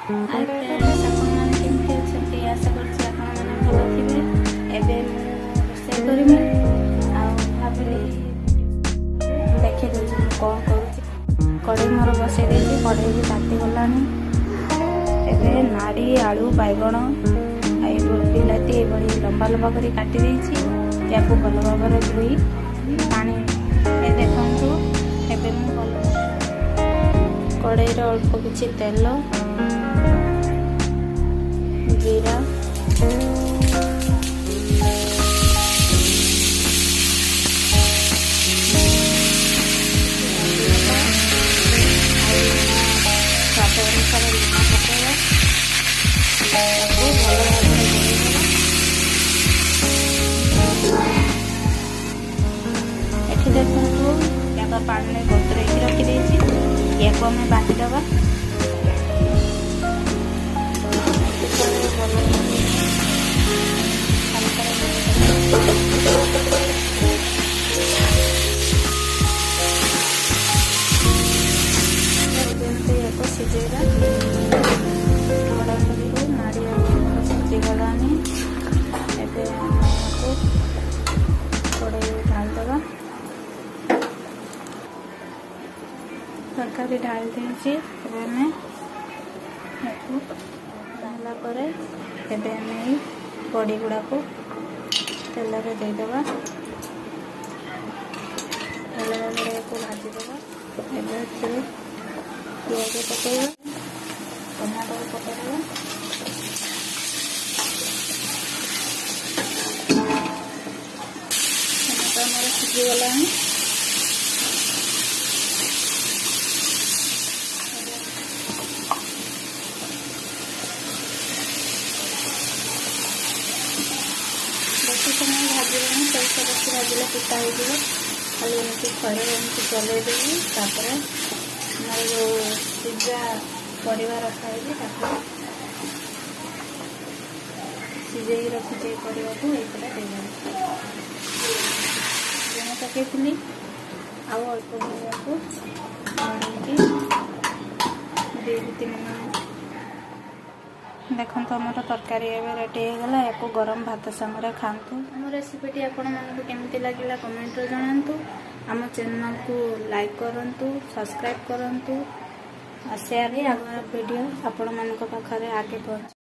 Hi friends, आपने केमती अच्छे आशा करछि आपने भल थे। एवं रोषे करमी भाविली देखी दूसरी कौन कर कड़े मोर बसई देती कड़े भी ताती गला एवं नाड़ी आलू बैगण बिलाती ये लंबा लंबा कर काटी या भल भाव धोई पानी देखु एवं कड़े अल्प किसी तेल जीरा स्वाद अनुसार लुण पकड़ा एठी देखो या पानी बतुरे रखी या को हमें बाटीदबा सिझेगा नाड़ी सिझीगला कड़े ढालदबा तरकारी ढाल देती बड़ी गुड़ा को तेल में देदेबा तेल को भाजीदबा पियाज पकड़ा टमाटो पकड़ा टमाटो मोर सिझीगला बेसी समय भाजनी पैसा बेसी भाजिले पिता हो खाली एमती खड़े एमती चलैदेवी मोर जो सिझा परिवा रखाई सिझे रखी परिवा को लुण पकई आउ अल्प भैया को 2-3 मिनट देखो आम तरकारी रेडी होगा या गरम भात संगे खातु। आम रेसिपीटी आपण मानक केमती लगे कमेंट जनातु। आम चैनल को लाइक करंतु, सब्सक्राइब करंतु, शेयर आगे वीडियो आपण मानक पाखरे आगे पहुँच।